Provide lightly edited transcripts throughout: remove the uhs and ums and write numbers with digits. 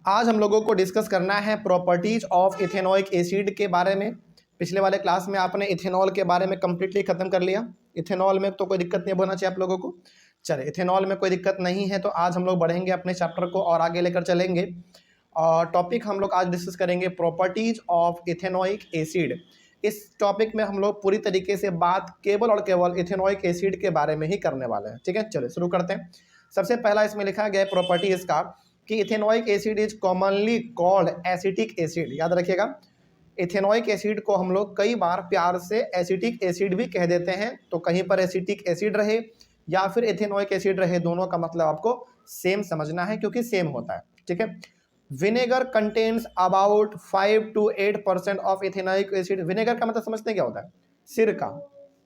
आज हम लोगों को डिस्कस करना है प्रॉपर्टीज ऑफ इथेनोइक एसिड के बारे में। पिछले वाले क्लास में आपने इथेनॉल के बारे में कंप्लीटली खत्म कर लिया। इथेनॉल में तो कोई दिक्कत नहीं होना चाहिए आप लोगों को। चलिए, इथेनॉल में कोई दिक्कत नहीं है तो आज हम लोग बढ़ेंगे अपने चैप्टर को और आगे लेकर चलेंगे। और टॉपिक हम लोग आज डिस्कस करेंगे प्रॉपर्टीज ऑफ इथेनोइक एसिड। इस टॉपिक में हम लोग पूरी तरीके से बात केवल और केवल इथेनोइक एसिड के बारे में ही करने वाले हैं। ठीक है, चलिए शुरू करते हैं। सबसे पहला इसमें लिखा गया प्रॉपर्टी इसका कि ethanoic acid is commonly called acetic acid. याद रखिएगा, इथेनोइक एसिड को हम लोग कई बार प्यार से एसिटिक एसिड भी कह देते हैं। तो कहीं पर एसिटिक एसिड रहे या फिर इथेनोइक एसिड रहे, दोनों का मतलब आपको सेम समझना है क्योंकि सेम होता है। ठीक है, vinegar contains about 5 to 8% of ethanoic acid. Vinegar का मतलब समझते हैं क्या होता है? सिरका।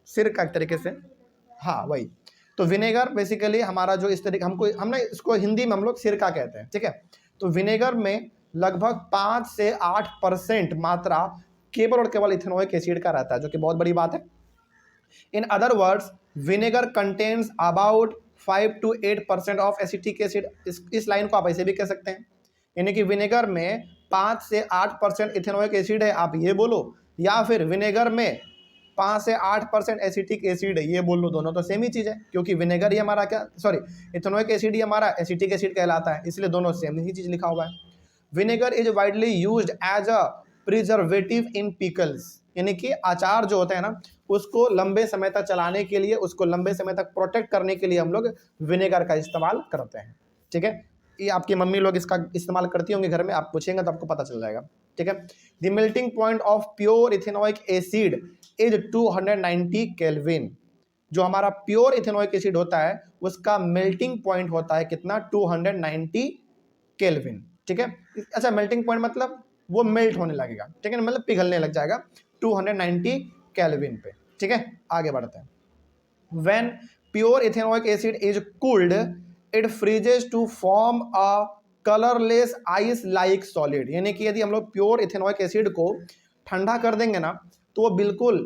सिरका एक तरीके से, हाँ वही। तो विनेगर बेसिकली हमारा जो इस तरीके हमने इसको हिंदी में हम लोग सिरका कहते हैं। ठीक है, तो विनेगर में लगभग 5 से 8% मात्रा केवल और केवल इथेनोइक एसिड का रहता है, जो कि बहुत बड़ी बात है। In other words, vinegar contains about 5 to 8% of acetic acid. इस लाइन को आप ऐसे भी कह सकते हैं, यानी कि विनेगर में 5 से 8% इथेनोइक एसिड है, आप ये बोलो, या फिर विनेगर में 5 से 8% एसिटिक एसिड है, ये बोल लो। दोनों तो सेम ही चीज़ है क्योंकि विनेगर ही हमारा इथेनोइक एसिड ही हमारा एसिटिक एसिड कहलाता है, इसलिए दोनों सेम ही चीज़ लिखा हुआ है। Vinegar is widely used as a preservative in pickles, यानी कि अचार जो होता है ना, उसको लंबे समय तक चलाने के लिए, उसको लंबे समय तक प्रोटेक्ट करने के लिए हम लोग विनेगर का इस्तेमाल करते हैं। ठीक है, ये आपकी मम्मी लोग इसका इस्तेमाल करती होंगी घर में, आप पूछेंगे तो आपको पता चल जाएगा। ठीक है, the melting point of pure ethanoic acid is 290 kelvin. जो हमारा प्योर इथेनोइक एसिड होता है उसका मेल्टिंग पॉइंट होता है कितना? 290 केल्विन। ठीक है, अच्छा, मेल्टिंग पॉइंट मतलब वो मेल्ट होने लगेगा। ठीक है, मतलब पिघलने लग जाएगा 290 केल्विन पे। ठीक है, आगे बढ़ते हैं। When pure ethanoic acid is cooled it freezes to form a colourless ice like solid, यानी कि यदि हम लोग प्योर इथेनोइक एसिड को ठंडा कर देंगे ना तो वो बिल्कुल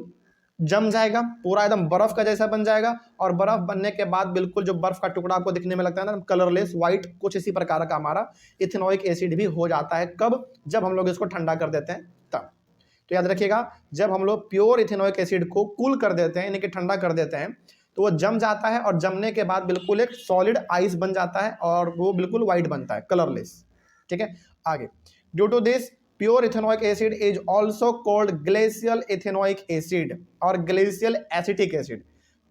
जम जाएगा, पूरा एकदम बर्फ का जैसा बन जाएगा। और बर्फ बनने के बाद बिल्कुल जो बर्फ का टुकड़ा आपको दिखने में लगता है ना, कलरलेस व्हाइट, कुछ इसी प्रकार का हमारा इथेनोइक एसिड भी हो जाता है। कब? जब हम लोग इसको ठंडा कर देते हैं तब। तो याद रखिएगा, जब हम लोग प्योर इथेनोइक एसिड को कूल कर देते हैं, यानी कि ठंडा कर देते हैं, तो वो जम जाता है और जमने के बाद बिल्कुल एक सॉलिड आइस बन जाता है और वो बिल्कुल व्हाइट बनता है, कलरलेस। ठीक है, आगे। Due to this pure ethanoic acid is also called glacial ethanoic acid और ग्लेशियल एसिटिक एसिड।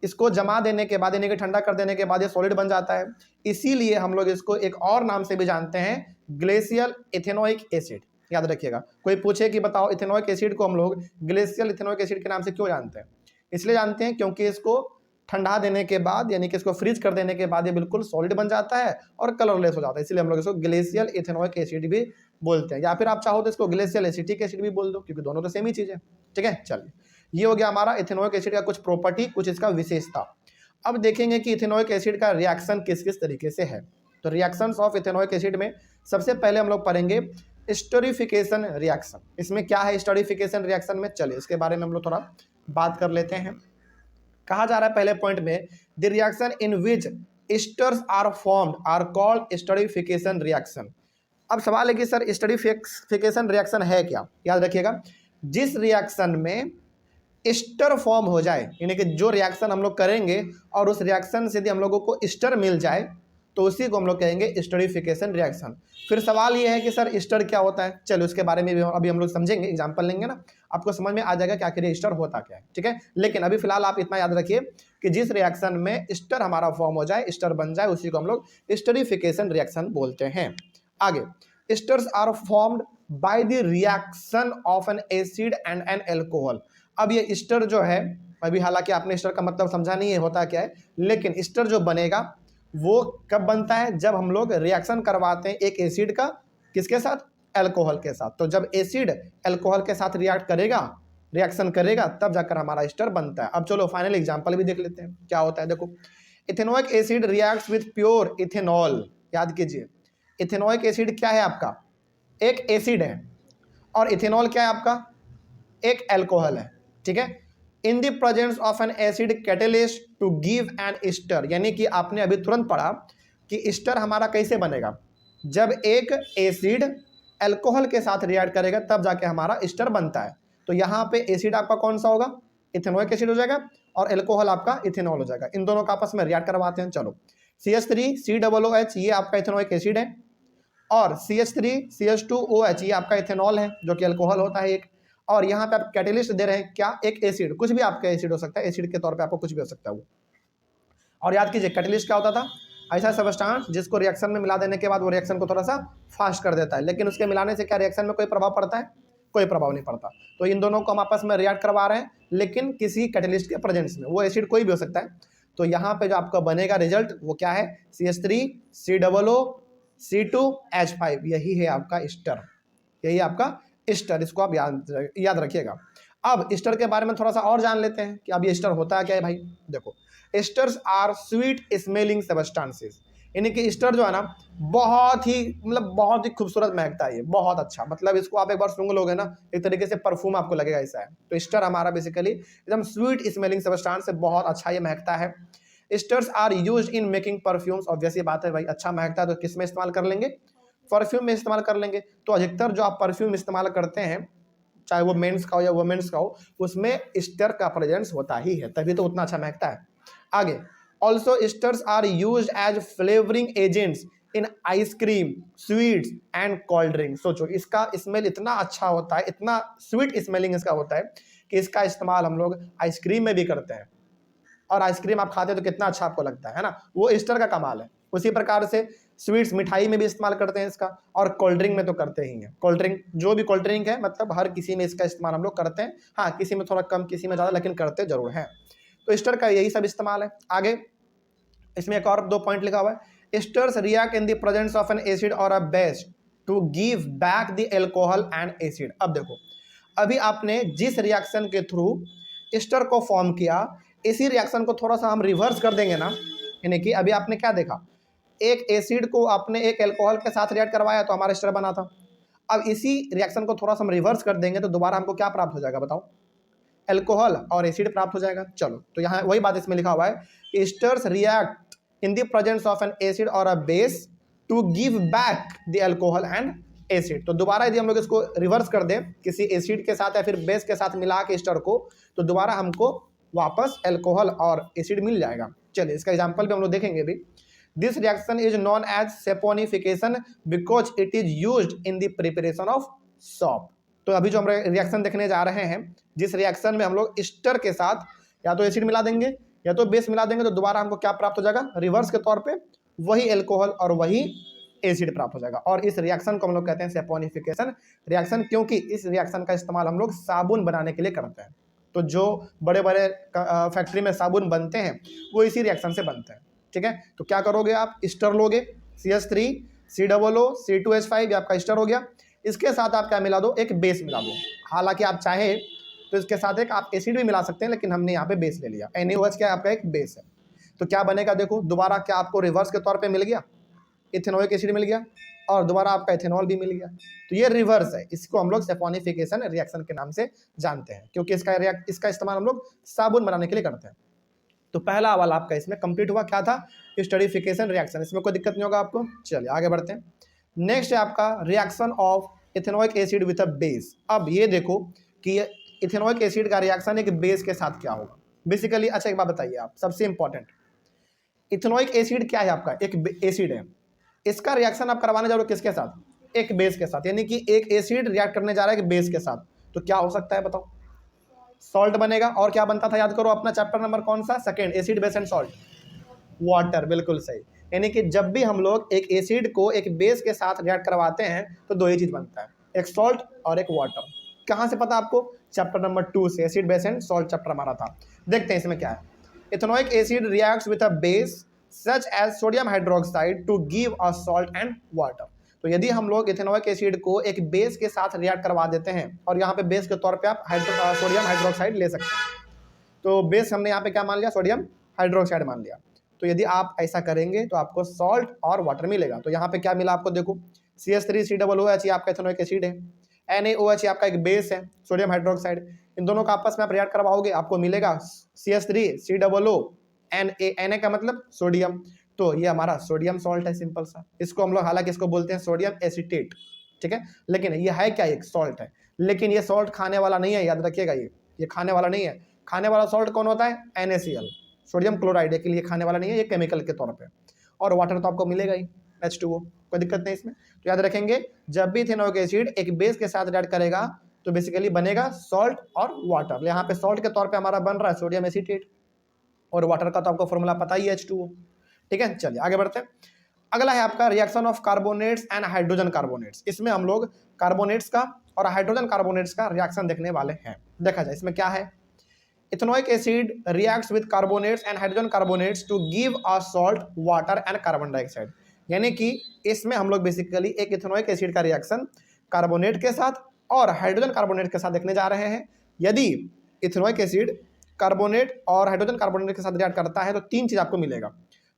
इसको जमा देने के बाद, यानी कि ठंडा कर देने के बाद ये सॉलिड बन जाता है, इसीलिए हम लोग इसको एक और नाम से भी जानते हैं, ग्लेशियल इथेनोइक एसिड। याद रखिएगा, कोई पूछे कि बताओ इथेनोइक एसिड को हम लोग ग्लेशियल इथेनोइक एसिड के नाम से क्यों जानते हैं? इसलिए जानते हैं क्योंकि इसको ठंडा देने के बाद, यानी कि इसको फ्रीज कर देने के बाद ये बिल्कुल सॉलिड बन जाता है और कलरलेस हो जाता है, इसलिए हम लोग इसको ग्लेशियल इथेनोइक एसिड भी बोलते हैं। या फिर आप चाहो तो इसको ग्लेशियल एसिटिक एसिड भी बोल दो, क्योंकि दोनों तो सेम ही चीज़ है। ठीक है, चलिए, ये हो गया हमारा इथेनोइक एसिड का कुछ प्रॉपर्टी, कुछ इसका विशेषता। अब देखेंगे कि इथेनोइक एसिड का रिएक्शन किस किस तरीके से है। तो रिएक्शंस ऑफ इथेनोइक एसिड में सबसे पहले हम लोग पढ़ेंगे स्टरीफिकेशन रिएक्शन। इसमें क्या है स्टरीफिकेशन रिएक्शन में? चलिए इसके बारे में हम लोग थोड़ा बात कर लेते हैं। कहा जा रहा है पहले पॉइंट में, the reaction in which esters are formed are called esterification reaction. अब सवाल है कि सर स्टरीफिकेशन रिएक्शन है क्या? याद रखिएगा, जिस रिएक्शन में एस्टर फॉर्म हो जाए, यानी कि जो रिएक्शन हम लोग करेंगे और उस रिएक्शन से यदि हम लोगों को एस्टर मिल जाए तो उसी को हम लोग कहेंगे स्टरीफिकेशन रिएक्शन। फिर सवाल ये है कि सर एस्टर क्या होता है? चलो उसके बारे में भी अभी हम लोग समझेंगे, एग्जांपल लेंगे ना, आपको समझ में आ जाएगा कि आखिर एस्टर होता क्या है। ठीक है, लेकिन अभी फिलहाल आप इतना याद रखिए कि जिस रिएक्शन में एस्टर हमारा फॉर्म हो जाए, एस्टर बन जाए, उसी को हम लोग स्टरीफिकेशन रिएक्शन बोलते हैं। आगे, esters are formed by the reaction of an acid and an alcohol. अब ये एस्टर जो है, अभी हालांकि आपने एस्टर का मतलब समझा नहीं है होता क्या है, लेकिन एस्टर जो बनेगा वो कब बनता है? जब हम लोग रिएक्शन करवाते हैं एक एसिड का, किसके साथ? अल्कोहल के साथ। तो जब एसिड अल्कोहल के साथ रिएक्शन करेगा तब जाकर हमारा एस्टर बनता है। अब चलो फाइनल एग्जांपल भी देख लेते हैं क्या होता है। देखो, ethanoic acid reacts with pure ethanol. याद कीजिए, इथेनोइक एसिड क्या है आपका? एक एसिड है, और इथेनॉल क्या है आपका? एक अल्कोहल है। ठीक है, in the presence of an acid catalyst to give an ester, यानी कि आपने अभी तुरंत पढ़ा कि एस्टर हमारा कैसे बनेगा? जब एक एसिड एल्कोहल के साथ रिएक्ट करेगा तब जाके हमारा एस्टर बनता है। तो यहाँ पे एसिड आपका कौन सा होगा, इथेनोइक एसिड हो जाएगा, और एल्कोहल आपका इथेनॉल हो जाएगा। इन दोनों का आपस में रिएक्ट करवाते हैं। चलो CH3COOH ये आपका इथेनोइक एसिड है, और CH3CH2OH ये आपका इथेनॉल है जो कि अल्कोहल होता है एक। और यहाँ पे आप कैटेलिस्ट दे रहे हैं क्या, एक एसिड, कुछ भी आपका एसिड हो सकता है, एसिड के तौर पे आपको कुछ भी हो सकता है वो। और याद कीजिए कैटेलिस्ट क्या होता था, ऐसा सबस्टांस जिसको रिएक्शन में मिला देने के बाद वो रिएक्शन को थोड़ा सा फास्ट कर देता है, लेकिन उसके मिलाने से क्या रिएक्शन में कोई प्रभाव पड़ता है, कोई प्रभाव नहीं पड़ता। तो इन दोनों को हम आपस में रिएक्ट करवा रहे हैं, लेकिन किसी कैटेलिस्ट के प्रेजेंस में, वो एसिड कोई भी हो सकता है। तो यहाँ पे जो आपका बनेगा रिजल्ट वो क्या है, CH3COOC2H5, यही है आपका एस्टर, यही आपका एस्टर। इसको आप याद रखिएगा। अब एस्टर के बारे में थोड़ा सा और जान लेते हैं कि अब ये एस्टर होता है क्या है भाई। देखो, esters are sweet smelling substances, यानी कि एस्टर जो है ना बहुत ही खूबसूरत महकता है, ये बहुत अच्छा, मतलब इसको आप एक बार सूंघ लोगे ना एक तरीके से परफ्यूम आपको लगेगा ऐसा है। तो एस्टर हमारा बेसिकली एकदम स्वीट स्मेलिंग सबस्टांस से बहुत अच्छा ये महकता है। Esters are used in making perfumes, obvious ये बात है भाई, अच्छा महकता है तो किस में इस्तेमाल कर लेंगे, परफ्यूम में इस्तेमाल कर लेंगे। तो अधिकतर जो आप परफ्यूम इस्तेमाल करते हैं, चाहे वो मेंस का हो या वुमेन्स का हो, उसमें एस्टर का प्रेजेंस होता ही है, तभी तो उतना अच्छा महकता है। आगे, also esters are used as flavouring agents in ice cream, sweets and cold drink. सोचो इसका स्मेल इतना अच्छा होता है, इतना स्वीट स्मेलिंग इसका होता है कि इसका इस्तेमाल हम लोग आइसक्रीम में भी करते हैं, और आइसक्रीम आप खाते हैं तो कितना अच्छा आपको लगता है ना, वो एस्टर का कमाल है। उसी प्रकार से स्वीट्स, मिठाई में भी इस्तेमाल करते हैं इसका, और कोल्ड ड्रिंक में तो करते ही हैं। कोल्ड ड्रिंक, जो भी कोल्ड ड्रिंक है, मतलब हर किसी में इसका इस्तेमाल हम लोग करते हैं। हाँ, किसी में थोड़ा कम, किसी में ज़्यादा, लेकिन करते जरूर हैं। तो एस्टर का यही सब इस्तेमाल है। आगे इसमें एक और 2 पॉइंट लिखा हुआ है, esters react in the presence of an acid और a base to give back the alcohol and acid. अब देखो, अभी आपने जिस रिएक्शन के थ्रू एस्टर को फॉर्म किया, इसी रिएक्शन को थोड़ा सा हम रिवर्स कर देंगे ना, यानी कि अभी आपने क्या देखा, एक एसिड को आपने एक एल्कोहल के साथ रिएक्ट करवाया तो हमारा एस्टर बना था। अब इसी रिएक्शन को थोड़ा सा हम रिवर्स कर देंगे तो दोबारा हमको क्या प्राप्त हो जाएगा बताओ, एल्कोहल और एसिड प्राप्त हो जाएगा। चलो, तो यहाँ वही बात इसमें लिखा हुआ है, esters react in the presence of an acid और a base to give back the alcohol and acid. तो दोबारा यदि हम लोग इसको रिवर्स कर दें किसी एसिड के साथ या फिर बेस के साथ मिला के एस्टर को, तो दोबारा हमको वापस एल्कोहल और एसिड मिल जाएगा। चलिए इसका एग्जांपल भी हम लोग देखेंगे भी। This reaction is known as saponification because it is used in the preparation of soap. तो अभी जो हम रिएक्शन देखने जा रहे हैं, जिस रिएक्शन में हम लोग एस्टर के साथ या तो एसिड मिला देंगे या तो बेस मिला देंगे, तो दोबारा हमको क्या प्राप्त हो जाएगा, रिवर्स के तौर पे वही एल्कोहल और वही एसिड प्राप्त हो जाएगा। और इस रिएक्शन को हम लोग कहते हैं सेपोनिफिकेशन रिएक्शन, क्योंकि इस रिएक्शन का इस्तेमाल हम लोग साबुन बनाने के लिए करते हैं। तो जो बड़े बड़े फैक्ट्री में साबुन बनते हैं वो इसी रिएक्शन से बनते हैं। ठीक है, तो क्या करोगे आप, एस्टर लोगे, CH3COOC2H5 आपका एस्टर हो गया। इसके साथ आप क्या मिला दो, एक बेस मिला दो। हालांकि आप चाहे तो इसके साथ एक आप एसिड भी मिला सकते हैं, लेकिन हमने यहाँ पे बेस ले लिया। NaOH क्या आपका एक बेस है। तो क्या बनेगा देखो, दोबारा क्या आपको रिवर्स के तौर पे मिल गया, इथेनोइक एसिड मिल गया, और दोबारा आपका इथेनॉल भी मिल गया। तो ये रिवर्स है, इसको हम लोग सेपोनिफिकेशन रिएक्शन के नाम से जानते हैं, क्योंकि इसका इस्तेमाल हम लोग साबुन बनाने के लिए करते हैं। तो पहला वाला आपका इसमें कंप्लीट हुआ, क्या था, एस्टरिफिकेशन रिएक्शन। इसमें कोई दिक्कत नहीं होगा आपको। चलिए आगे बढ़ते हैं। नेक्स्ट है आपका reaction of ethanoic acid with a base. अब ये देखो कि इथेनोइक एसिड का रिएक्शन एक बेस के साथ क्या होगा बेसिकली। अच्छा एक बात बताइए आप, सबसे इंपॉर्टेंट, इथेनोइक एसिड क्या है आपका, एक एसिड है। इसका रिएक्शन आप करवाने जा रहे हो किसके साथ, एक बेस के साथ, यानी कि एक एसिड रिएक्ट करने जा रहा है एक बेस के साथ। तो क्या हो सकता है बताओ, सॉल्ट बनेगा। और क्या बनता था, याद करो अपना चैप्टर नंबर कौन सा, second, acid base and salt, water, बिल्कुल सही। यानी कि जब भी हम लोग एक एसिड को एक बेस के साथ रिएक्ट करवाते हैं तो दो ही चीज बनता है, एक सॉल्ट और एक वाटर। कहाँ से पता आपको, चैप्टर नंबर 2 से, acid base and salt chapter हमारा था। देखते हैं इसमें क्या है। Ethanoic acid reacts with a base such as sodium hydroxide to give a salt and water. तो यदि हम लोग इथेनोइक एसिड को एक बेस के साथ रिएक्ट करवा देते हैं, और यहाँ पे बेस के तौर पे आप सोडियम हाइड्रोक्साइड ले सकते हैं। तो बेस हमने यहाँ पे क्या मान लिया, सोडियम हाइड्रोक्साइड मान लिया। तो यदि आप ऐसा करेंगे तो आपको सॉल्ट और वाटर मिलेगा। तो यहाँ पे क्या मिला आपको, देखो CH3COOH ये आपका इथेनोइक एसिड है, NaOH आपका एक बेस है, सोडियम हाइड्रोक्साइड। इन दोनों का आपस में आप रिएक्ट करवाओगे, आपको मिलेगा CH3COO, Na का मतलब सोडियम, तो ये हमारा सोडियम सॉल्ट है, सिंपल सा। इसको हम लोग हालांकि इसको बोलते हैं सोडियम एसीटेट, ठीक है, लेकिन ये है क्या, एक सॉल्ट है, लेकिन ये सॉल्ट खाने वाला नहीं है, याद रखिएगा, ये खाने वाला नहीं है। खाने वाला सॉल्ट कौन होता है, NaCl, सोडियम क्लोराइड, के लिए खाने वाला नहीं है, ये केमिकल के तौर पे। और वाटर तो आपको मिलेगा ही, H2O, कोई दिक्कत नहीं इसमें। तो याद रखेंगे, जब भी इथेनॉइक एसिड एक बेस के साथ रिएक्ट करेगा तो बेसिकली बनेगा सॉल्ट और वाटर। यहाँ पे सॉल्ट के तौर पे हमारा बन रहा है सोडियम एसीटेट, और वाटर का तो आपको फॉर्मूला पता ही है, H2O, ठीक है। चलिए आगे बढ़ते हैं। अगला है आपका reaction of carbonates and hydrogen carbonates. इसमें हम लोग कार्बोनेट्स का और हाइड्रोजन कार्बोनेट्स का रिएक्शन देखने वाले हैं। देखा जाए इसमें क्या है। Ethanoic acid reacts with carbonates and hydrogen carbonates to give a salt, water and carbon dioxide. यानी कि इसमें हम लोग बेसिकली एक इथेनॉइक एसिड का रिएक्शन कार्बोनेट के साथ और हाइड्रोजन कार्बोनेट के साथ देखने जा रहे हैं। यदि इथेनॉइक एसिड कार्बोनेट और हाइड्रोजन कार्बोनेट के साथ रिएक्ट करता है तो तीन चीज आपको मिलेगा।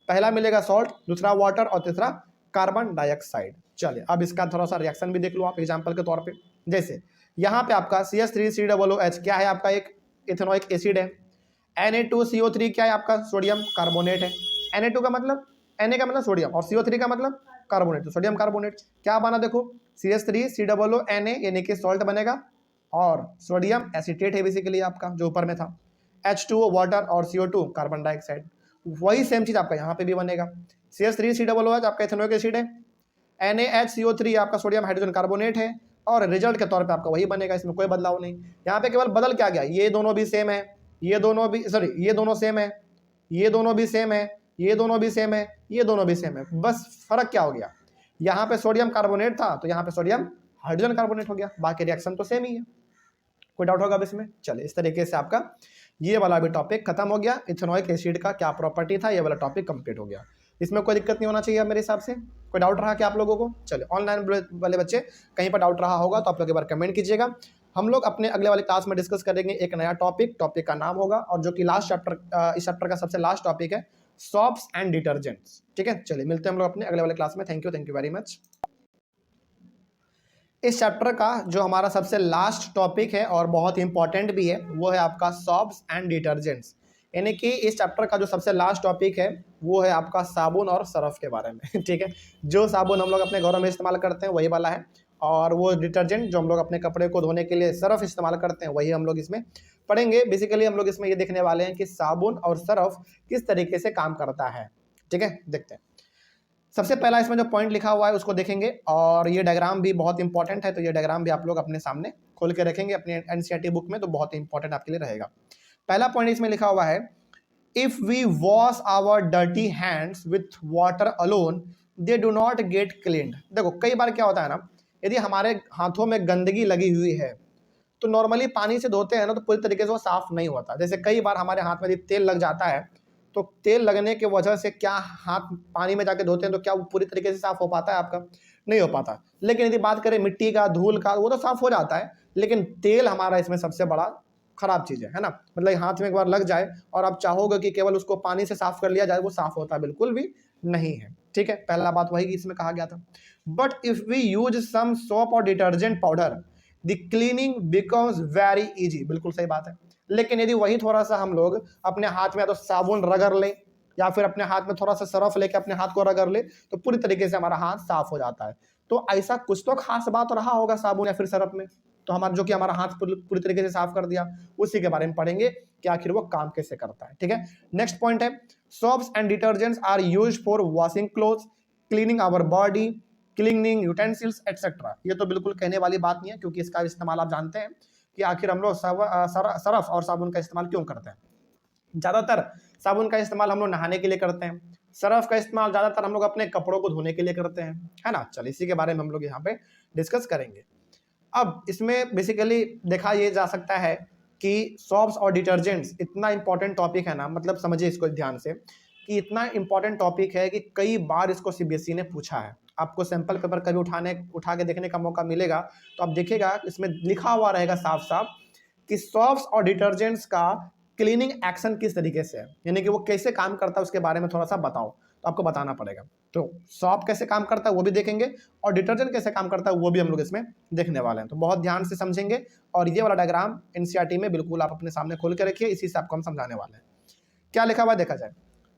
पहला मिलेगा सॉल्ट, दूसरा वाटर और तीसरा कार्बन डाइऑक्साइड। चलिए अब इसका थोड़ा सा रिएक्शन भी देख लो आप एग्जांपल के तौर पे। जैसे यहाँ पे आपका CH3COOH क्या है, आपका एक इथेनॉइक एसिड है। Na2CO3 क्या है, आपका सोडियम कार्बोनेट है। Na2 का मतलब, Na का मतलब सोडियम और CO3 का मतलब कार्बोनेट, तो सोडियम कार्बोनेट क्या बना, देखो CH3COONA यानी कि सॉल्ट बनेगा, और सोडियम एसीटेट है बेसिकली आपका जो ऊपर में था, H2O वाटर और CO2 कार्बन डाइऑक्साइड। वही सेम चीज आपका यहाँ पे भी बनेगा। CH3COOH आपका इथेनॉइक एसिड है, NaHCO3 आपका सोडियम हाइड्रोजन कार्बोनेट है, और रिजल्ट के तौर पे आपका वही बनेगा, इसमें कोई बदलाव नहीं। यहाँ पे केवल बदल क्या गया, ये दोनों भी सेम है, ये दोनों भी सॉरी ये दोनों सेम है, ये दोनों भी सेम है, ये दोनों भी सेम है, ये दोनों भी सेम है। बस फर्क क्या हो गया, यहाँ पे सोडियम कार्बोनेट था तो यहाँ पे सोडियम हाइड्रोजन कार्बोनेट हो गया, बाकी रिएक्शन तो सेम ही है। कोई डाउट होगा अब इसमें। चलिए इस तरीके से आपका ये वाला भी टॉपिक खत्म हो गया। इथेनॉइक एसिड का क्या प्रॉपर्टी था, ये वाला टॉपिक कंप्लीट हो गया। इसमें कोई दिक्कत नहीं होना चाहिए मेरे हिसाब से। कोई डाउट रहा क्या आप लोगों को? चलिए ऑनलाइन वाले बच्चे कहीं पर डाउट रहा होगा तो आप लोग एक बार कमेंट कीजिएगा। हम लोग अपने अगले वाले क्लास में डिस्कस करेंगे एक नया टॉपिक का नाम होगा, और जो कि लास्ट चैप्टर, इस चैप्टर का सबसे लास्ट टॉपिक है, सॉप्स एंड डिटर्जेंट्स। ठीक है, चलिए मिलते हैं हम लोग अपने अगले वाले क्लास में। Thank you very much. इस चैप्टर का जो हमारा सबसे लास्ट टॉपिक है और बहुत इंपॉर्टेंट भी है, वो है आपका सॉप्स एंड डिटर्जेंट्स। यानी कि इस चैप्टर का जो सबसे लास्ट टॉपिक है वो है आपका साबुन और सरफ के बारे में। ठीक है, जो साबुन हम लोग अपने घरों में इस्तेमाल करते हैं वही वाला है, और वो डिटर्जेंट जो हम लोग अपने कपड़े को धोने के लिए सरफ इस्तेमाल करते हैं वही हम लोग इसमें पढ़ेंगे। बेसिकली हम लोग इसमें ये देखने वाले हैं कि साबुन और सरफ किस तरीके से काम करता है। ठीक है, देखते हैं। सबसे पहला इसमें जो पॉइंट लिखा हुआ है उसको देखेंगे, और ये डायग्राम भी बहुत इंपॉर्टेंट है, तो ये डायग्राम भी आप लोग अपने सामने खोल के रखेंगे अपने एनसीईआरटी बुक में, तो बहुत इंपॉर्टेंट आपके लिए रहेगा। पहला पॉइंट इसमें लिखा हुआ है, if we wash our dirty hands with water alone they do not get cleaned. देखो कई बार क्या होता है ना, यदि हमारे हाथों में गंदगी लगी हुई है तो नॉर्मली पानी से धोते हैं ना तो पूरी तरीके से वो साफ नहीं होता। जैसे कई बार हमारे हाथ में यदि तेल लग जाता है तो तेल लगने की वजह से क्या हाथ पानी में जाके धोते हैं तो क्या वो पूरी तरीके से साफ हो पाता है आपका? नहीं हो पाता। लेकिन यदि बात करें मिट्टी का, धूल का, वो तो साफ हो जाता है, लेकिन तेल हमारा इसमें सबसे बड़ा खराब चीज़ है ना। मतलब हाथ में एक बार लग जाए और आप चाहोगे कि केवल उसको पानी से साफ कर लिया जाए, वो साफ होता बिल्कुल भी नहीं है। ठीक है, पहला बात वही इसमें कहा गया था। But if we use some soap और detergent powder the cleaning becomes very easy. बिल्कुल सही बात है। लेकिन यदि वही थोड़ा सा हम लोग अपने हाथ में तो साबुन रगड़ लें या फिर अपने हाथ में थोड़ा सा सरफ लेके अपने हाथ को रगड़ ले तो पूरी तरीके से हमारा हाथ साफ हो जाता है। तो ऐसा कुछ तो खास बात रहा होगा साबुन या फिर सरफ में, तो हमारा जो कि हमारा हाथ पूरी तरीके से साफ कर दिया, उसी के बारे में पढ़ेंगे कि आखिर वो काम कैसे करता है। ठीक है, नेक्स्ट पॉइंट है, soaps and detergents are used for washing clothes, cleaning our body, cleaning utensils etcetera. ये तो बिल्कुल कहने वाली बात नहीं है, क्योंकि इसका इस्तेमाल आप जानते हैं कि आखिर हम लोग सरफ और साबुन का इस्तेमाल क्यों करते हैं। ज़्यादातर साबुन का इस्तेमाल हम लोग नहाने के लिए करते हैं, सरफ का इस्तेमाल ज़्यादातर हम लोग अपने कपड़ों को धोने के लिए करते हैं, है ना। चल इसी के बारे में हम लोग यहाँ पे डिस्कस करेंगे। अब इसमें बेसिकली देखा ये जा सकता है कि सॉप्स और डिटर्जेंट्स इतना इंपॉर्टेंट टॉपिक है ना, मतलब समझिए इसको ध्यान से कि इतना इंपॉर्टेंट टॉपिक है कि कई बार इसको सीबीएसई ने पूछा है। आपको सैंपल पेपर कभी उठा के देखने का मौका मिलेगा तो आप देखिएगा इसमें लिखा हुआ रहेगा साफ साफ कि सॉप्स और डिटर्जेंट्स का क्लीनिंग एक्शन किस तरीके से है, यानी कि वो कैसे काम करता है उसके बारे में थोड़ा सा बताओ, तो आपको बताना पड़ेगा। तो सॉप कैसे काम करता है वो भी देखेंगे, और डिटर्जेंट कैसे काम करता है वो भी हम लोग इसमें देखने वाले हैं। तो बहुत ध्यान से समझेंगे, और ये वाला डायग्राम एनसीईआरटी में बिल्कुल आप अपने सामने खोल के रखिए, इसी से आपको हम समझाने वाले हैं। क्या लिखा हुआ देखा जाए,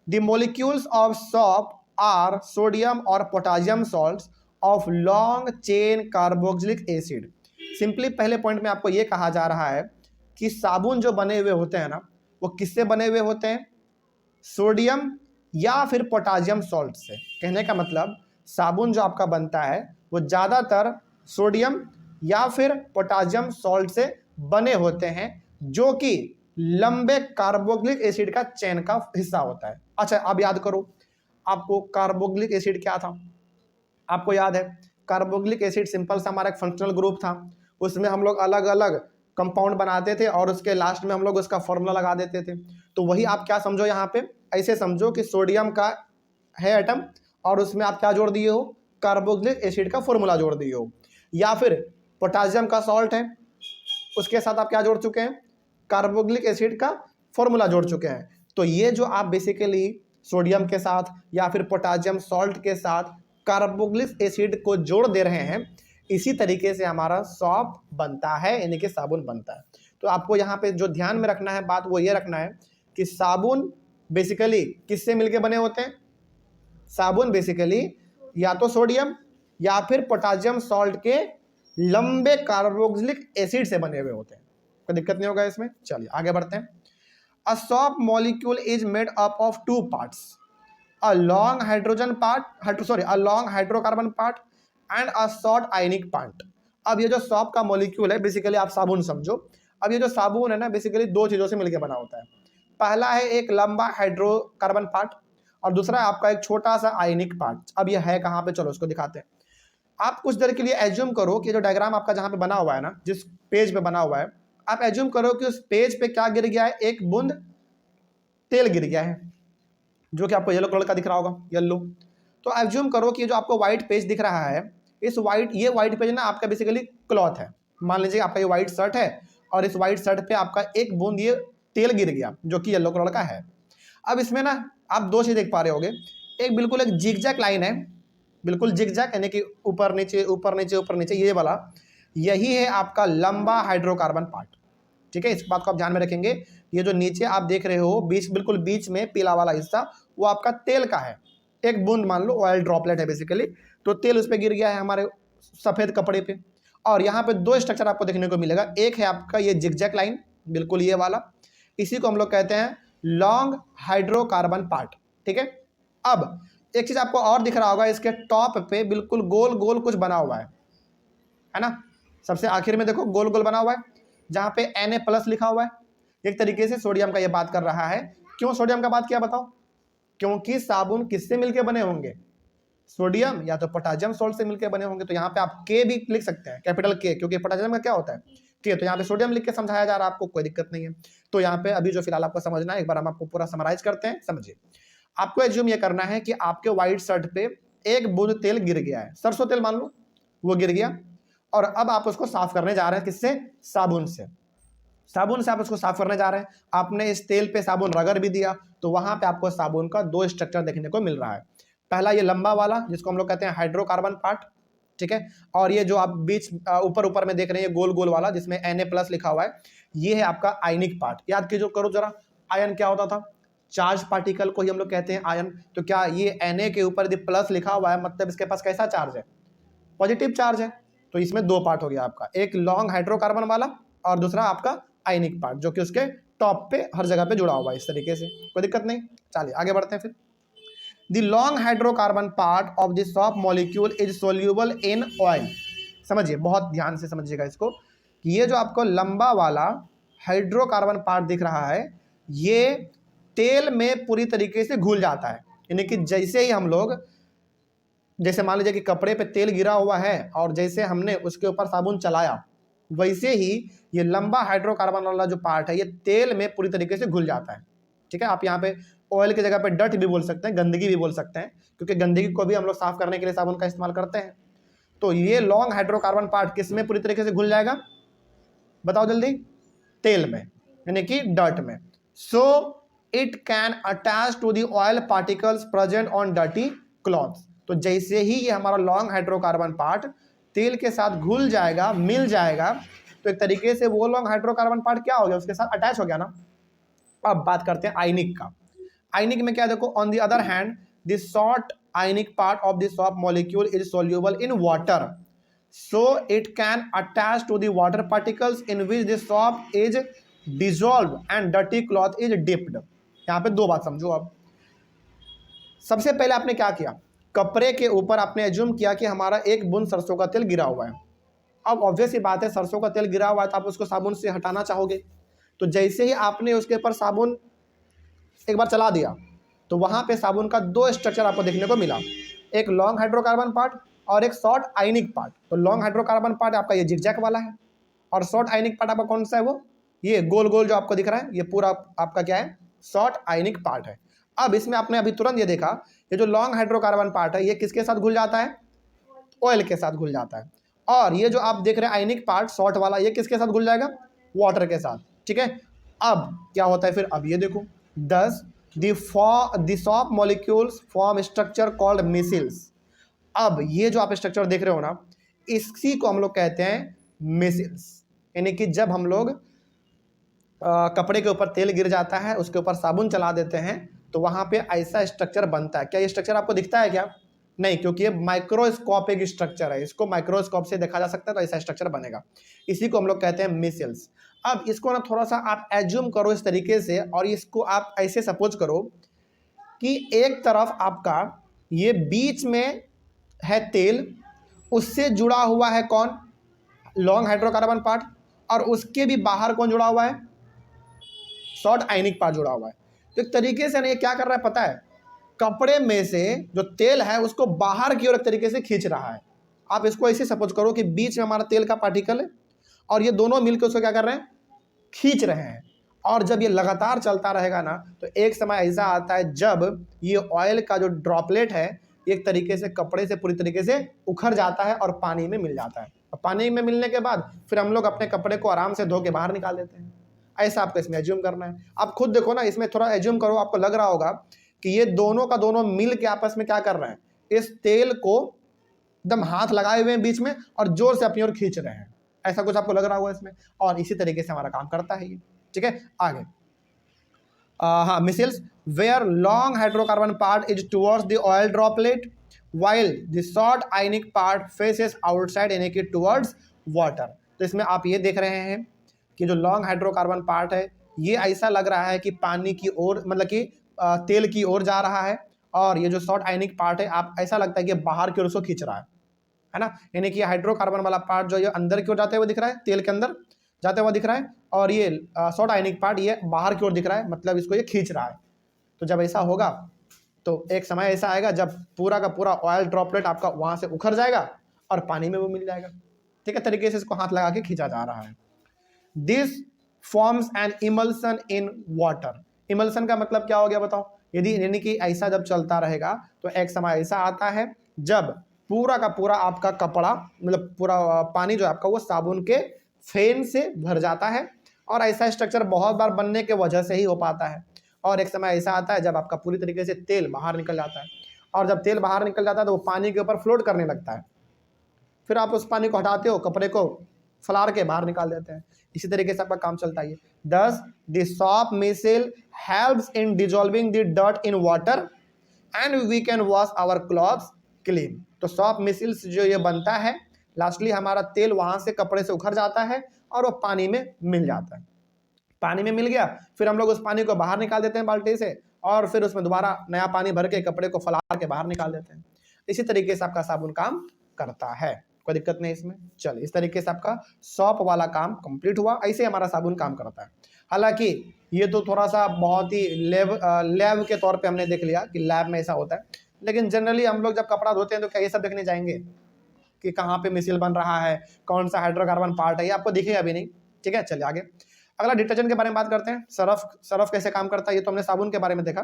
the molecules of soap are sodium और potassium salts of long chain carboxylic acid. Simply पहले पॉइंट में आपको यह कहा जा रहा है कि साबुन जो बने हुए होते हैं ना, वो किससे बने हुए होते हैं? सोडियम या फिर पोटासियम सॉल्ट से। कहने का मतलब साबुन जो आपका बनता है वो ज़्यादातर सोडियम या फिर पोटासियम सॉल्ट से बने होते हैं, जो कि लंबे कार्बोक्सिलिक एसिड का चेन का हिस्सा होता है। अच्छा, अब याद करो, आपको कार्बोक्सिलिक एसिड क्या था? आपको याद है कार्बोक्सिलिक एसिड सिंपल सा हमारा एक फंक्शनल ग्रुप था। उसमें हम लोग अलग अलग कंपाउंड बनाते थे और उसके लास्ट में हम लोग उसका फॉर्मूला लगा देते थे। तो वही आप क्या समझो, यहाँ पे ऐसे समझो कि सोडियम का है एटम और उसमें आप क्या जोड़ दिए हो? कार्बोक्सिलिक एसिड का फॉर्मूला जोड़ दिए हो। या फिर पोटासियम का सॉल्ट है, उसके साथ आप क्या जोड़ चुके हैं? कार्बोक्सिलिक एसिड का फॉर्मूला जोड़ चुके हैं। तो ये जो आप बेसिकली सोडियम के साथ या फिर पोटासियम सॉल्ट के साथ कार्बोक्सिलिक एसिड को जोड़ दे रहे हैं, इसी तरीके से हमारा सॉप बनता है, यानी कि साबुन बनता है। तो आपको यहाँ पे जो ध्यान में रखना है बात, वो ये रखना है कि साबुन बेसिकली किससे मिलके बने होते हैं? साबुन बेसिकली या तो सोडियम या फिर पोटासियम सॉल्ट के लंबे कार्बोक्सिलिक एसिड से बने हुए होते हैं। कोई दिक्कत नहीं होगा इसमें। चलिए आगे बढ़ते हैं। A soap molecule is made up of two parts, a long hydrogen part, a long hydrocarbon part and a short ionic part. अब ये जो सॉप का मॉलिक्यूल है बेसिकली आप साबुन समझो। अब ये जो साबुन है ना बेसिकली दो चीजों से मिलकर बना होता है। पहला है एक लंबा हाइड्रोकार्बन पार्ट और दूसरा है आपका एक छोटा सा आयनिक पार्ट। अब ये है कहाँ पे, चलो उसको दिखाते हैं। आप कुछ देर के लिए एज्यूम करो कि जो डायग्राम आपका जहाँ पे बना हुआ है ना, जिस पेज पे बना हुआ है, आप एज्यूम करो कि उस पेज पे क्या गिर गया है? एक बूंद तेल गिर गया है, जो कि आपको येलो कलर का दिख रहा होगा, येलो। तो एज्यूम करो कि जो आपको व्हाइट पेज दिख रहा है, इस ये व्हाइट पेज ना आपका बेसिकली क्लॉथ है। मान लीजिए आपका ये व्हाइट शर्ट है और इस व्हाइट शर्ट पे आपका एक बूंद ये तेल गिर गया, जो कि येलो कलर का है। अब इसमें ना आप दो चीज देख पा रहे होगे, एक बिल्कुल एक जिगजैग लाइन है, बिल्कुल जिगजैग, यानी कि ऊपर नीचे ऊपर नीचे ऊपर नीचे, ये वाला यही है आपका लंबा हाइड्रोकार्बन पार्ट। ठीक है, इस बात को आप ध्यान में रखेंगे। ये जो नीचे आप देख रहे हो बीच, बिल्कुल बीच में पीला वाला हिस्सा, वो आपका तेल का है। एक बूंद मान लो ऑयल ड्रॉपलेट है बेसिकली, तो तेल उस पर गिर गया है हमारे सफेद कपड़े पे। और यहाँ पे दो स्ट्रक्चर आपको देखने को मिलेगा, एक है आपका ये जिगजैग लाइन, बिल्कुल ये वाला, इसी को हम लोग कहते हैं लॉन्ग हाइड्रोकार्बन पार्ट। ठीक है, अब एक चीज आपको और दिख रहा होगा, इसके टॉप पे बिल्कुल गोल गोल कुछ बना हुआ है ना? सबसे आखिर में देखो गोल गोल बना हुआ है, जहां पे Na+ लिखा हुआ है। एक तरीके से सोडियम का ये बात कर रहा है। क्यों सोडियम का बात किया बताओ? क्योंकि साबुन किससे मिलके बने होंगे? सोडियम या तो पोटासियम सॉल्ट से मिलकर बने होंगे। तो यहाँ पे आप के भी लिख सकते हैं, कैपिटल के, क्योंकि पोटासियम का क्या होता है? के। तो यहाँ पे सोडियम लिख के समझाया जा रहा है आपको, कोई दिक्कत नहीं है। तो यहाँ पे अभी जो फिलहाल आपको समझना है, एक बार हम आपको पूरा समराइज करते हैं, समझिए। आपको एज्यूम ये करना है कि आपके व्हाइट शर्ट पे एक बूंद तेल गिर गया है, सरसों तेल मान लो, वो गिर गया और अब आप उसको साफ करने जा रहे हैं। किससे? साबुन से। साबुन से आप उसको साफ करने जा रहे हैं। आपने इस तेल पे साबुन रगड़ भी दिया, तो वहां पे आपको साबुन का दो स्ट्रक्चर देखने को मिल रहा है। पहला ये लंबा वाला जिसको हम लोग कहते हैं हाइड्रोकार्बन पार्ट, ठीक है, और ये जो आप बीच ऊपर ऊपर में देख रहे हैं गोल गोल वाला जिसमें Na+ लिखा हुआ है, ये है आपका आयनिक पार्ट। याद कीजिए करो जरा, आयन क्या होता था? चार्ज पार्टिकल को ही हम लोग कहते हैं आयन। तो क्या ये Na के ऊपर यदि प्लस लिखा हुआ है, मतलब इसके पास कैसा चार्ज है? पॉजिटिव चार्ज है। तो इसमें दो पार्ट हो गया आपका, एक लॉन्ग हाइड्रोकार्बन वाला और दूसरा आपका आयनिक पार्ट, जो कि उसके टॉप पे हर जगह पे जुड़ा हुआ है इस तरीके से। कोई दिक्कत नहीं, चलिए आगे बढ़ते हैं फिर। The long hydrocarbon part of the shop molecule is soluble in oil. समझिए, बहुत ध्यान से समझिएगा इसको, कि ये जो आपको लंबा वाला हाइड्रोकार्बन पार्ट दिख रहा है, ये तेल में पूरी तरीके से घुल जाता है। यानी कि जैसे ही हम लोग, जैसे मान लीजिए कि कपड़े पे तेल गिरा हुआ है और जैसे हमने उसके ऊपर साबुन चलाया, वैसे ही ये लंबा हाइड्रोकार्बन वाला जो पार्ट है ये तेल में पूरी तरीके से घुल जाता है। ठीक है, आप यहाँ पे ऑयल की जगह पे डर्ट भी बोल सकते हैं, गंदगी भी बोल सकते हैं, क्योंकि गंदगी को भी हम लोग साफ करने के लिए साबुन का इस्तेमाल करते हैं। तो ये लॉन्ग हाइड्रोकार्बन पार्ट किस में पूरी तरीके से घुल जाएगा? बताओ जल्दी। तेल में, यानी कि डर्ट में। So it can attach to the oil particles present on dirty clothes. तो जैसे ही ये हमारा लॉन्ग हाइड्रोकार्बन पार्ट तेल के साथ घुल जाएगा, मिल जाएगा, तो एक तरीके से वो लॉन्ग हाइड्रोकार्बन पार्ट क्या हो गया? उसके साथ अटैच हो गया ना। अब बात करते हैं आयनिक का। आयनिक में क्या देखो, on the other hand the short ionic part of the salt molecule is soluble in water, so it can attach to the water particles in which the salt is dissolve and dirty cloth is dipped. यहाँ पे दो बात समझो। अब सबसे पहले आपने क्या किया, कपड़े के ऊपर आपने एज्यूम किया कि हमारा एक बूंद सरसों का तेल गिरा हुआ है। अब ऑब्वियस ही बात है, सरसों का तेल गिरा हुआ है तो आप उसको साबुन से हटाना चाहोगे। तो जैसे ही आपने उसके ऊपर साबुन एक बार चला दिया तो वहाँ पे साबुन का दो स्ट्रक्चर आपको देखने को मिला, एक लॉन्ग हाइड्रोकार्बन पार्ट और एक शॉर्ट आयनिक पार्ट। तो लॉन्ग हाइड्रोकार्बन पार्ट आपका ये जिगजैग वाला है और शॉर्ट आयनिक पार्ट आपका कौन सा है, वो ये गोल गोल जो आपको दिख रहा है, ये पूरा आपका क्या है, शॉर्ट आयनिक पार्ट है। अब इसमें आपने अभी तुरंत ये देखा, ये जो लॉन्ग हाइड्रोकार्बन पार्ट है ये किसके साथ घुल जाता है, ऑयल के साथ घुल जाता है। और ये जो आप देख रहे हैं आयनिक पार्ट शॉर्ट वाला, ये किसके साथ घुल जाएगा, वाटर के साथ। ठीक है, अब क्या होता है फिर, अब ये देखो, दस the shop molecules form structure called measles. अब ये जो आप स्ट्रक्चर देख रहे हो ना, इसी को हम लोग कहते हैं मिसिल्स। यानी कि जब हम लोग कपड़े के ऊपर तेल गिर जाता है, उसके ऊपर साबुन चला देते हैं, तो वहाँ पे ऐसा स्ट्रक्चर बनता है। क्या ये स्ट्रक्चर आपको दिखता है क्या, नहीं, क्योंकि ये माइक्रोस्कोपिक स्ट्रक्चर है, इसको माइक्रोस्कोप से देखा जा सकता है, तो ऐसा स्ट्रक्चर बनेगा। इसी को हम लोग कहते हैं मिसिल्स। अब इसको ना थोड़ा सा आप एज्यूम करो इस तरीके से, और इसको आप ऐसे सपोज करो कि एक तरफ आपका ये बीच में है तेल, उससे जुड़ा हुआ है कौन, लॉन्ग हाइड्रोकार्बन पार्ट, और उसके भी बाहर कौन जुड़ा हुआ है, शॉर्ट आयनिक पार्ट जुड़ा हुआ है। तो एक तरीके से ये क्या कर रहा है पता है, कपड़े में से जो तेल है उसको बाहर की ओर एक तरीके से खींच रहा है। आप इसको ऐसे सपोज करो कि बीच में हमारा तेल का पार्टिकल है और ये दोनों मिलकर उसको क्या कर रहे हैं, खींच रहे हैं। और जब ये लगातार चलता रहेगा ना, तो एक समय ऐसा आता है जब ये ऑयल का जो ड्रॉपलेट है एक तरीके से कपड़े से पूरी तरीके से उखड़ जाता है और पानी में मिल जाता है। और पानी में मिलने के बाद फिर हम लोग अपने कपड़े को आराम से धो के बाहर निकाल देते हैं। ऐसा आपको इसमें एज्यूम करना है। आप खुद देखो ना, इसमें थोड़ा एज्यूम करो, आपको लग रहा होगा कि ये दोनों का दोनों मिल के आपस में क्या कर रहे हैं, इस तेल को एकदम हाथ लगाए हुए हैं बीच में और जोर से अपनी ओर खींच रहे हैं। ऐसा कुछ आपको लग रहा होगा इसमें, और इसी तरीके से हमारा काम करता है ये। ठीक है, आगे हाँ, micelles where long hydrocarbon part is towards the oil droplet while the short ionic part faces outside यानी कि टुवर्ड्स वाटर। तो इसमें आप ये देख रहे हैं कि जो लॉन्ग हाइड्रोकार्बन पार्ट है ये ऐसा लग रहा है कि पानी की ओर, मतलब कि तेल की ओर जा रहा है, और ये जो शॉर्ट आयनिक पार्ट है आप ऐसा लगता है कि बाहर की ओर उसको खींच रहा है ना। यानी कि हाइड्रोकार्बन वाला पार्ट जो ये अंदर की ओर जाते हुए दिख रहा है, तेल के अंदर जाते हुए दिख रहा है, और ये शॉर्ट आयनिक पार्ट ये बाहर की ओर दिख रहा है, मतलब इसको ये खींच रहा है। तो जब ऐसा होगा तो एक समय ऐसा आएगा जब पूरा का पूरा ऑयल ड्रॉपलेट आपका वहाँ से उखड़ जाएगा और पानी में वो मिल जाएगा। ठीक है, तरीके से इसको हाथ लगा के खींचा जा रहा है। This forms an emulsion in water. Emulsion का मतलब क्या हो गया बताओ, यदि यानी कि ऐसा जब चलता रहेगा तो एक समय ऐसा आता है जब पूरा का पूरा आपका कपड़ा, मतलब पूरा पानी जो आपका वो साबुन के फेन से भर जाता है, और ऐसा स्ट्रक्चर बहुत बार बनने के वजह से ही हो पाता है। और एक समय ऐसा आता है जब आपका पूरी तरीके से तेल बाहर निकल जाता है, और जब तेल बाहर निकल जाता है तो वो पानी के ऊपर फ्लोट करने लगता है। फिर आप उस पानी को हटाते हो, कपड़े को फलार के बाहर निकाल देते हैं। इसी तरीके से आपका काम चलता है। Thus the soap micelle helps in dissolving the dirt in water and we can wash our clothes clean. तो सॉप मिसिल्स जो ये बनता है, लास्टली हमारा तेल वहां से कपड़े से उखड़ जाता है और वो पानी में मिल जाता है। पानी में मिल गया, फिर हम लोग उस पानी को बाहर निकाल देते हैं बाल्टी से, और फिर उसमें दोबारा नया पानी भर के कपड़े को फलार के बाहर निकाल देते हैं। इसी तरीके से आपका साबुन काम करता है, कोई दिक्कत नहीं इसमें। चल, इस तरीके से आपका सॉप वाला काम कंप्लीट हुआ। ऐसे हमारा साबुन काम करता है। हालांकि ये तो थोड़ा सा बहुत ही लैब के तौर पे हमने देख लिया कि लैब में ऐसा होता है, लेकिन जनरली हम लोग जब कपड़ा धोते हैं तो क्या ये सब देखने जाएंगे कि कहाँ पे मिसिल बन रहा है, कौन सा हाइड्रोकार्बन पार्ट है, ये आपको दिखेगा अभी नहीं। ठीक है, चलिए आगे। अगला डिटर्जेंट के बारे में बात करते हैं। सरफ कैसे काम करता है, ये तो हमने साबुन के बारे में देखा।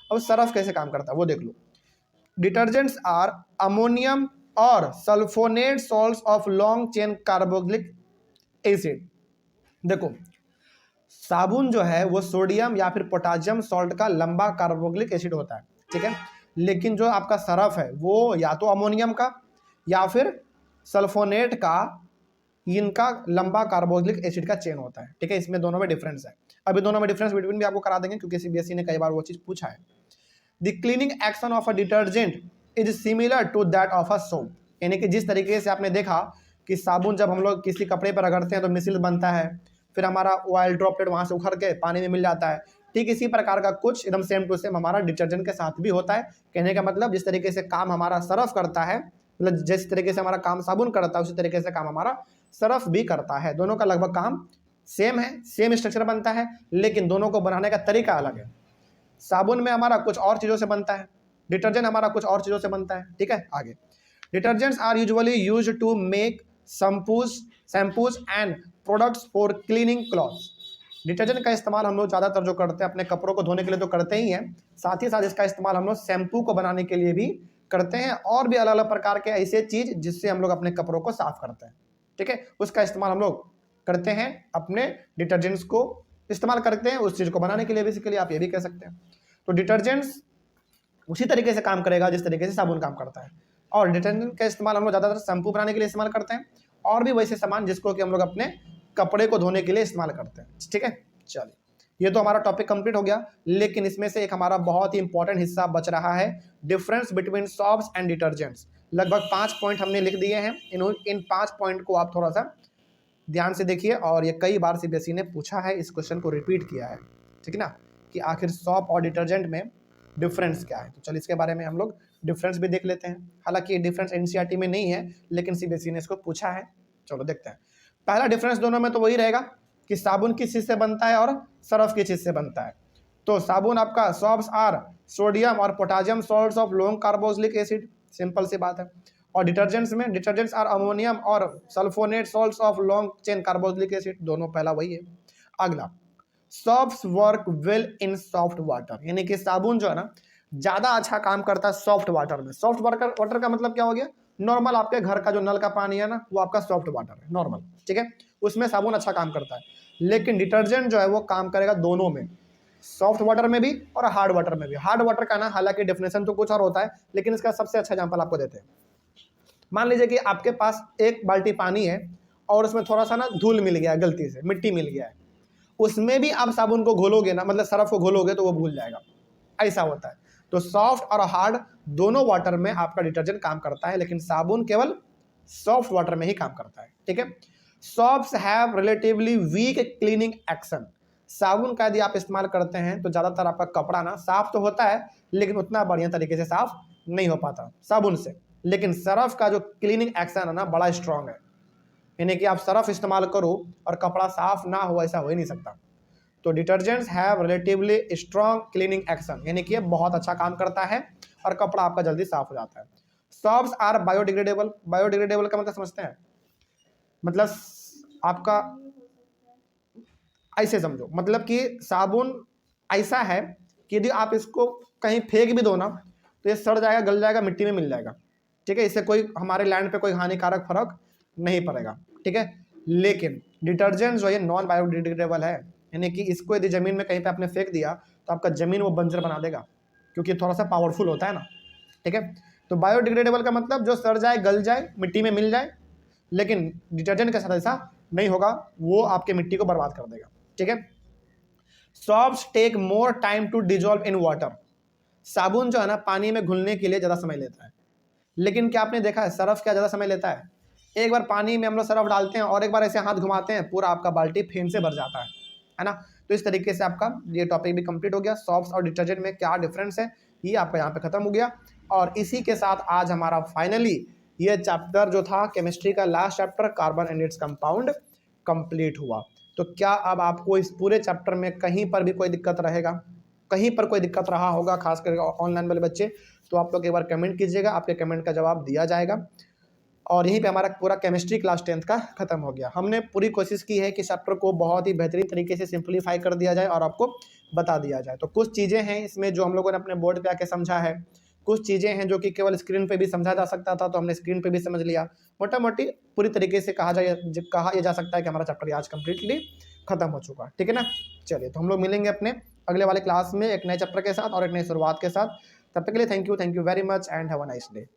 अब सरफ कैसे काम करता है वो देख लो। डिटर्जेंट्स आर अमोनियम और sulphonate salts of long chain carboxylic acid. देखो, साबुन जो है वो सोडियम या फिर पोटासियम सॉल्ट का लंबा कार्बोक्सिलिक एसिड होता है। ठीक है, लेकिन जो आपका सरफ है वो या तो अमोनियम का या फिर सल्फोनेट का, इनका लंबा कार्बोक्सिलिक एसिड का चेन होता है। ठीक है, इसमें दोनों में डिफरेंस है। अभी दोनों में डिफरेंस बिटवीन भी आपको करा देंगे, क्योंकि सीबीएसई ने कई बार वो चीज़ पूछा है। The cleaning action of a detergent is similar to that of a soap. यानी कि जिस तरीके से आपने देखा कि साबुन जब हम लोग किसी कपड़े पर रगड़ते हैं तो मिसिल बनता है, फिर हमारा ऑयल ड्रॉपलेट वहाँ से उखड़ के पानी में मिल जाता है, ठीक इसी प्रकार का कुछ एकदम सेम टू सेम हमारा डिटर्जेंट के साथ भी होता है। कहने का मतलब जिस तरीके से काम हमारा सरफ करता है, मतलब जिस तरीके से हमारा काम साबुन करता है उसी तरीके से काम हमारा सरफ भी करता है। दोनों का लगभग काम सेम है, सेम स्ट्रक्चर बनता है, लेकिन दोनों को बनाने का तरीका अलग है। साबुन में हमारा कुछ और चीज़ों से बनता है, डिटर्जेंट हमारा कुछ और चीज़ों से बनता है। ठीक है, आगे detergents are usually used to make shampoos and products for cleaning clothes. Detergent का इस्तेमाल हम लोग ज़्यादातर जो करते हैं अपने कपड़ों को धोने के लिए तो करते ही हैं, साथ ही साथ इसका इस्तेमाल हम लोग शैम्पू को बनाने के लिए भी करते हैं, और भी अलग अलग प्रकार के ऐसे चीज़ जिससे हम लोग अपने कपड़ों को साफ करते हैं। ठीक है, उसका इस्तेमाल हम लोग करते हैं, अपने डिटर्जेंट्स को इस्तेमाल करते हैं उस चीज़ को बनाने के लिए, बेसिकली आप ये भी कह सकते हैं। तो डिटर्जेंट्स उसी तरीके से काम करेगा जिस तरीके से साबुन काम करता है, और डिटर्जेंट का इस्तेमाल हम लोग ज़्यादातर शैम्पू बनाने के लिए इस्तेमाल करते हैं, और भी वैसे सामान जिसको कि हम लोग अपने कपड़े को धोने के लिए इस्तेमाल करते हैं। ठीक है, चलिए ये तो हमारा टॉपिक कंप्लीट हो गया, लेकिन इसमें से एक हमारा बहुत ही इंपॉर्टेंट हिस्सा बच रहा है, difference between soaps and detergents. लगभग 5 पॉइंट हमने लिख दिए हैं, इन 5 पॉइंट को आप थोड़ा सा ध्यान से देखिए, और ये कई बार सीबीएसई ने पूछा है, इस क्वेश्चन को रिपीट किया है, ठीक है ना, कि आखिर सोप और डिटर्जेंट में डिफरेंस क्या है। तो चलिए इसके बारे में हम लोग डिफरेंस भी देख लेते हैं। हालांकि ये डिफरेंस एनसीईआरटी में नहीं है, लेकिन सीबीएसई ने इसको पूछा है, चलो देखते हैं। पहला डिफरेंस दोनों में तो वही रहेगा कि साबुन किस चीज़ से बनता है और सरफ किस चीज़ से बनता है। तो साबुन आपका सोप्स आर सोडियम और potassium salts of long carboxylic acid, simple सी बात है। और डिटर्जेंट्स में डिटर्जेंट्स आर अमोनियम और sulphonate salts of long chain carboxylic acid, दोनों पहला वही है। अगला, soft work well in soft water, यानी कि साबुन जो है ना ज़्यादा अच्छा काम करता है सॉफ्ट वाटर में। सॉफ्ट वाटर का मतलब क्या हो गया, नॉर्मल आपके घर का जो नल का पानी है ना वो आपका सॉफ्ट वाटर है, नॉर्मल, ठीक है, उसमें साबुन अच्छा काम करता है। लेकिन डिटर्जेंट जो है वो काम करेगा दोनों में, सॉफ्ट वाटर में भी और हार्ड वाटर में भी। हार्ड वाटर का ना हालांकि डेफिनेशन तो कुछ और होता है, लेकिन इसका सबसे अच्छा एग्जांपल आपको देते हैं। मान लीजिए कि आपके पास एक बाल्टी पानी है और उसमें थोड़ा सा ना धूल मिल गया है, गलती से मिट्टी मिल गया है, उसमें भी आप साबुन को घोलोगे ना, मतलब सरफ को घोलोगे तो वो भूल जाएगा, ऐसा होता है। तो सॉफ्ट और हार्ड दोनों वाटर में आपका डिटर्जेंट काम करता है, लेकिन साबुन केवल सॉफ्ट वाटर में ही काम करता है। ठीक है, soaps have relatively weak cleaning action. साबुन का यदि आप इस्तेमाल करते हैं तो ज़्यादातर आपका कपड़ा ना साफ तो होता है, लेकिन उतना बढ़िया तरीके से साफ नहीं हो पाता साबुन से। लेकिन सरफ का जो क्लीनिंग एक्शन है ना बड़ा स्ट्रांग है, यानी कि आप सरफ इस्तेमाल करो और कपड़ा साफ ना हो, ऐसा हो ही नहीं सकता। तो detergents have relatively strong cleaning action, यानी कि ये बहुत अच्छा काम करता है और कपड़ा आपका जल्दी साफ हो जाता है। Soaps are biodegradable. बायोडिग्रेडेबल का मतलब समझते हैं, मतलब आपका ऐसे समझो, मतलब कि साबुन ऐसा है कि यदि आप इसको कहीं फेंक भी दो ना तो ये सड़ जाएगा, गल जाएगा, मिट्टी में मिल जाएगा। ठीक है, इससे कोई हमारे लैंड पे कोई हानिकारक फर्क नहीं पड़ेगा। ठीक है, लेकिन डिटर्जेंट जो है नॉन बायोडिग्रेडेबल है, यानी कि इसको यदि जमीन में कहीं पे आपने फेंक दिया तो आपका जमीन वो बंजर बना देगा, क्योंकि थोड़ा सा पावरफुल होता है ना। ठीक है, तो बायोडिग्रेडेबल का मतलब जो सड़ जाए, गल जाए, मिट्टी में मिल जाए, लेकिन डिटर्जेंट के साथ ऐसा नहीं होगा, वो आपके मिट्टी को बर्बाद कर देगा। ठीक है, soaps take more time to dissolve in water. साबुन जो है ना पानी में घुलने के लिए ज़्यादा समय लेता है, लेकिन क्या आपने देखा है सरफ क्या ज़्यादा समय लेता है? एक बार पानी में हम लोग सरफ डालते हैं और एक बार ऐसे हाथ घुमाते हैं, पूरा आपका बाल्टी फेन से भर जाता है ना। तो इस तरीके से आपका ये टॉपिक भी कंप्लीट हो गया, सोप्स और डिटर्जेंट में क्या डिफरेंस है ये आपका यहाँ पे खत्म हो गया। और इसी के साथ आज हमारा फाइनली ये चैप्टर जो था केमिस्ट्री का last chapter carbon and its compound complete हुआ। तो क्या अब आपको इस पूरे चैप्टर में कहीं पर भी कोई दिक्कत रहेगा, कहीं पर कोई दिक्कत रहा होगा, खास करके ऑनलाइन वाले बच्चे, तो आप लोग एक बार कमेंट कीजिएगा, आपके कमेंट का जवाब दिया जाएगा। और यहीं पे हमारा पूरा केमिस्ट्री क्लास 10th का खत्म हो गया। हमने पूरी कोशिश की है कि चैप्टर को बहुत ही बेहतरीन तरीके से सिंप्लीफाई कर दिया जाए और आपको बता दिया जाए। तो कुछ चीज़ें हैं इसमें जो हम लोगों ने अपने बोर्ड पे आके समझा है, कुछ चीज़ें हैं जो कि केवल स्क्रीन पे भी समझा जा सकता था तो हमने स्क्रीन पे भी समझ लिया। मोटा मोटी पूरी तरीके से कहा यह जा सकता है कि हमारा चैप्टर आज कम्प्लीटली खत्म हो चुका है। ठीक है ना, चलिए तो हम लोग मिलेंगे अपने अगले वाले क्लास में एक नए चैप्टर के साथ और एक नई शुरुआत के साथ। तब तक के लिए thank you very much and have a nice day.